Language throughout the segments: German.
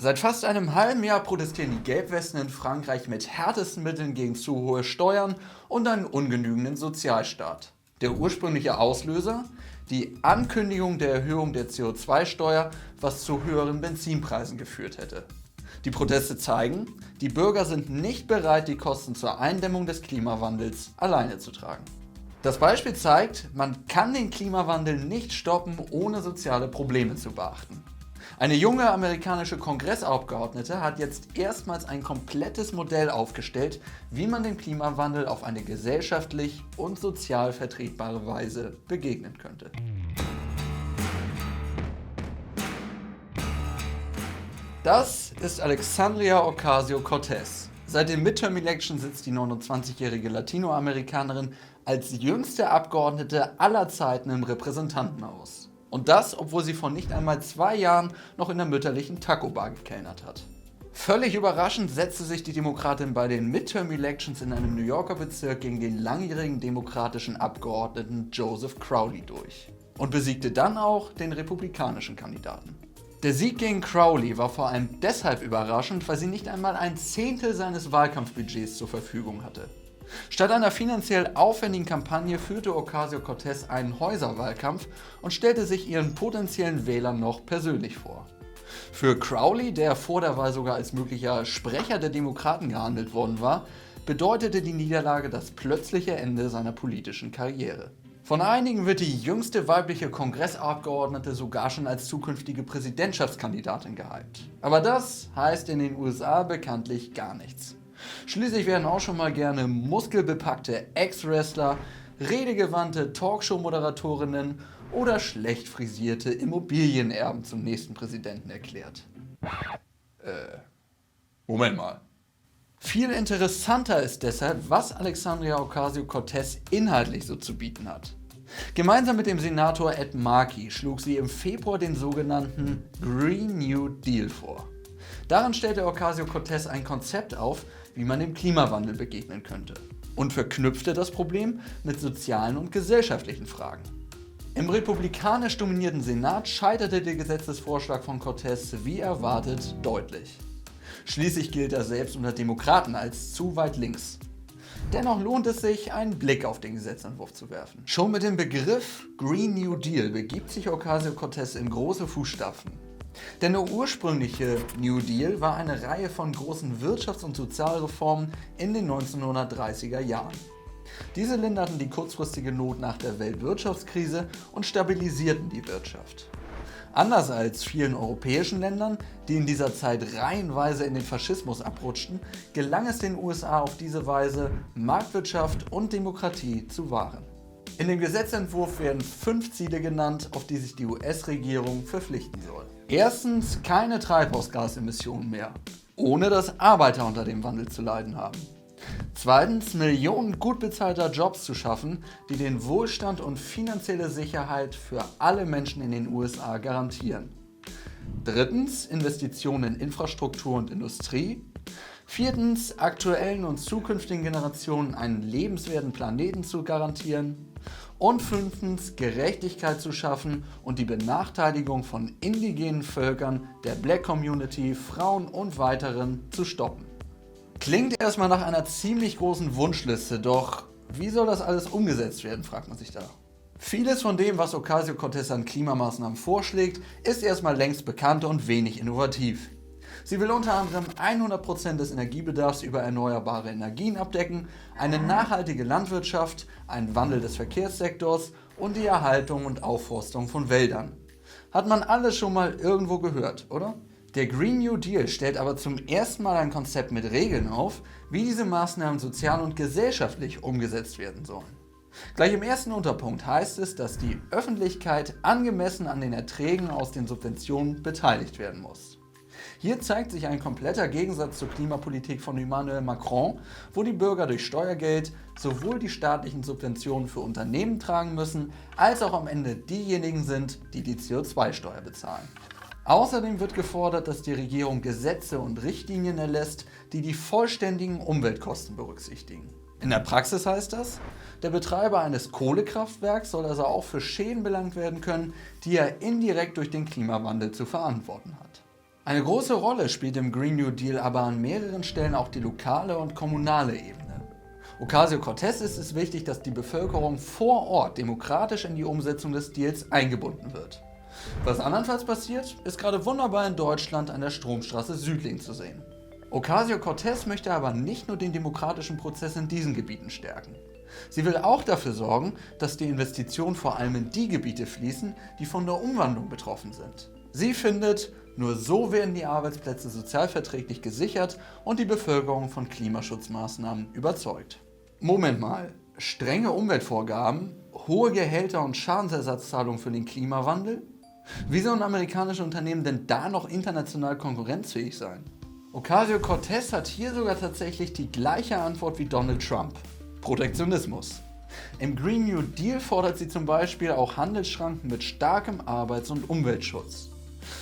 Seit fast einem halben Jahr protestieren die Gelbwesten in Frankreich mit härtesten Mitteln gegen zu hohe Steuern und einen ungenügenden Sozialstaat. Der ursprüngliche Auslöser? Die Ankündigung der Erhöhung der CO2-Steuer, was zu höheren Benzinpreisen geführt hätte. Die Proteste zeigen, die Bürger sind nicht bereit, die Kosten zur Eindämmung des Klimawandels alleine zu tragen. Das Beispiel zeigt, man kann den Klimawandel nicht stoppen, ohne soziale Probleme zu beachten. Eine junge amerikanische Kongressabgeordnete hat jetzt erstmals ein komplettes Modell aufgestellt, wie man dem Klimawandel auf eine gesellschaftlich und sozial vertretbare Weise begegnen könnte. Das ist Alexandria Ocasio-Cortez. Seit den Midterm-Elections sitzt die 29-jährige Latinoamerikanerin als jüngste Abgeordnete aller Zeiten im Repräsentantenhaus. Und das, obwohl sie vor nicht einmal 2 Jahren noch in der mütterlichen Taco-Bar gekellnert hat. Völlig überraschend setzte sich die Demokratin bei den Midterm-Elections in einem New Yorker Bezirk gegen den langjährigen demokratischen Abgeordneten Joseph Crowley durch. Und besiegte dann auch den republikanischen Kandidaten. Der Sieg gegen Crowley war vor allem deshalb überraschend, weil sie nicht einmal ein Zehntel seines Wahlkampfbudgets zur Verfügung hatte. Statt einer finanziell aufwendigen Kampagne führte Ocasio-Cortez einen Häuserwahlkampf und stellte sich ihren potenziellen Wählern noch persönlich vor. Für Crowley, der vor der Wahl sogar als möglicher Sprecher der Demokraten gehandelt worden war, bedeutete die Niederlage das plötzliche Ende seiner politischen Karriere. Von einigen wird die jüngste weibliche Kongressabgeordnete sogar schon als zukünftige Präsidentschaftskandidatin gehypt. Aber das heißt in den USA bekanntlich gar nichts. Schließlich werden auch schon mal gerne muskelbepackte Ex-Wrestler, redegewandte Talkshow-Moderatorinnen oder schlecht frisierte Immobilienerben zum nächsten Präsidenten erklärt. Moment mal. Viel interessanter ist deshalb, was Alexandria Ocasio-Cortez inhaltlich so zu bieten hat. Gemeinsam mit dem Senator Ed Markey schlug sie im Februar den sogenannten Green New Deal vor. Darin stellte Ocasio-Cortez ein Konzept auf, wie man dem Klimawandel begegnen könnte und verknüpfte das Problem mit sozialen und gesellschaftlichen Fragen. Im republikanisch dominierten Senat scheiterte der Gesetzesvorschlag von Cortez wie erwartet deutlich. Schließlich gilt er selbst unter Demokraten als zu weit links. Dennoch lohnt es sich, einen Blick auf den Gesetzentwurf zu werfen. Schon mit dem Begriff Green New Deal begibt sich Ocasio-Cortez in große Fußstapfen. Denn der ursprüngliche New Deal war eine Reihe von großen Wirtschafts- und Sozialreformen in den 1930er Jahren. Diese linderten die kurzfristige Not nach der Weltwirtschaftskrise und stabilisierten die Wirtschaft. Anders als vielen europäischen Ländern, die in dieser Zeit reihenweise in den Faschismus abrutschten, gelang es den USA auf diese Weise, Marktwirtschaft und Demokratie zu wahren. In dem Gesetzentwurf werden 5 Ziele genannt, auf die sich die US-Regierung verpflichten soll. Erstens, keine Treibhausgasemissionen mehr, ohne dass Arbeiter unter dem Wandel zu leiden haben. Zweitens, Millionen gut bezahlter Jobs zu schaffen, die den Wohlstand und finanzielle Sicherheit für alle Menschen in den USA garantieren. Drittens, Investitionen in Infrastruktur und Industrie. Viertens, aktuellen und zukünftigen Generationen einen lebenswerten Planeten zu garantieren. Und 5. Gerechtigkeit zu schaffen und die Benachteiligung von indigenen Völkern, der Black Community, Frauen und weiteren zu stoppen. Klingt erstmal nach einer ziemlich großen Wunschliste, doch wie soll das alles umgesetzt werden, fragt man sich da. Vieles von dem, was Ocasio-Cortez an Klimamaßnahmen vorschlägt, ist erstmal längst bekannt und wenig innovativ. Sie will unter anderem 100% des Energiebedarfs über erneuerbare Energien abdecken, eine nachhaltige Landwirtschaft, einen Wandel des Verkehrssektors und die Erhaltung und Aufforstung von Wäldern. Hat man alles schon mal irgendwo gehört, oder? Der Green New Deal stellt aber zum ersten Mal ein Konzept mit Regeln auf, wie diese Maßnahmen sozial und gesellschaftlich umgesetzt werden sollen. Gleich im ersten Unterpunkt heißt es, dass die Öffentlichkeit angemessen an den Erträgen aus den Subventionen beteiligt werden muss. Hier zeigt sich ein kompletter Gegensatz zur Klimapolitik von Emmanuel Macron, wo die Bürger durch Steuergeld sowohl die staatlichen Subventionen für Unternehmen tragen müssen, als auch am Ende diejenigen sind, die die CO2-Steuer bezahlen. Außerdem wird gefordert, dass die Regierung Gesetze und Richtlinien erlässt, die die vollständigen Umweltkosten berücksichtigen. In der Praxis heißt das, der Betreiber eines Kohlekraftwerks soll also auch für Schäden belangt werden können, die er indirekt durch den Klimawandel zu verantworten hat. Eine große Rolle spielt im Green New Deal aber an mehreren Stellen auch die lokale und kommunale Ebene. Ocasio-Cortez ist es wichtig, dass die Bevölkerung vor Ort demokratisch in die Umsetzung des Deals eingebunden wird. Was andernfalls passiert, ist gerade wunderbar in Deutschland an der Stromstraße Südling zu sehen. Ocasio-Cortez möchte aber nicht nur den demokratischen Prozess in diesen Gebieten stärken. Sie will auch dafür sorgen, dass die Investitionen vor allem in die Gebiete fließen, die von der Umwandlung betroffen sind. Sie findet, nur so werden die Arbeitsplätze sozialverträglich gesichert und die Bevölkerung von Klimaschutzmaßnahmen überzeugt. Moment mal, strenge Umweltvorgaben, hohe Gehälter und Schadensersatzzahlungen für den Klimawandel? Wie sollen amerikanische Unternehmen denn da noch international konkurrenzfähig sein? Ocasio-Cortez hat hier sogar tatsächlich die gleiche Antwort wie Donald Trump: Protektionismus. Im Green New Deal fordert sie zum Beispiel auch Handelsschranken mit starkem Arbeits- und Umweltschutz.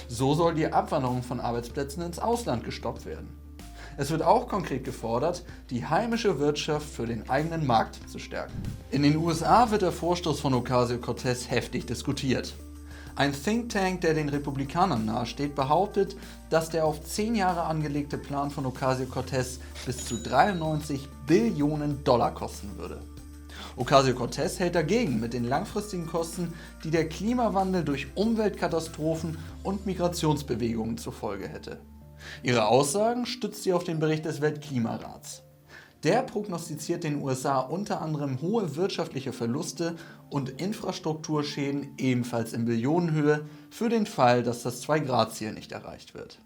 So soll die Abwanderung von Arbeitsplätzen ins Ausland gestoppt werden. Es wird auch konkret gefordert, die heimische Wirtschaft für den eigenen Markt zu stärken. In den USA wird der Vorstoß von Ocasio-Cortez heftig diskutiert. Ein Think Tank, der den Republikanern nahesteht, behauptet, dass der auf 10 Jahre angelegte Plan von Ocasio-Cortez bis zu 93 Billionen Dollar kosten würde. Ocasio-Cortez hält dagegen mit den langfristigen Kosten, die der Klimawandel durch Umweltkatastrophen und Migrationsbewegungen zur Folge hätte. Ihre Aussagen stützt sie auf den Bericht des Weltklimarats. Der prognostiziert den USA unter anderem hohe wirtschaftliche Verluste und Infrastrukturschäden ebenfalls in Billionenhöhe für den Fall, dass das 2-Grad-Ziel nicht erreicht wird.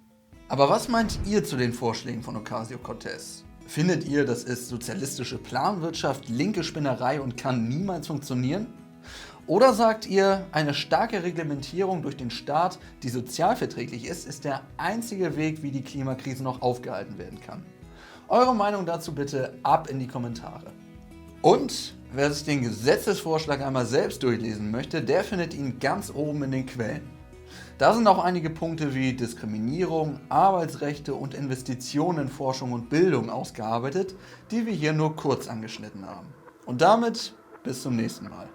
Aber was meint ihr zu den Vorschlägen von Ocasio-Cortez? Findet ihr, das ist sozialistische Planwirtschaft, linke Spinnerei und kann niemals funktionieren? Oder sagt ihr, eine starke Reglementierung durch den Staat, die sozialverträglich ist der einzige Weg, wie die Klimakrise noch aufgehalten werden kann? Eure Meinung dazu bitte ab in die Kommentare. Und wer sich den Gesetzesvorschlag einmal selbst durchlesen möchte, der findet ihn ganz oben in den Quellen. Da sind auch einige Punkte wie Diskriminierung, Arbeitsrechte und Investitionen in Forschung und Bildung ausgearbeitet, die wir hier nur kurz angeschnitten haben. Und damit bis zum nächsten Mal.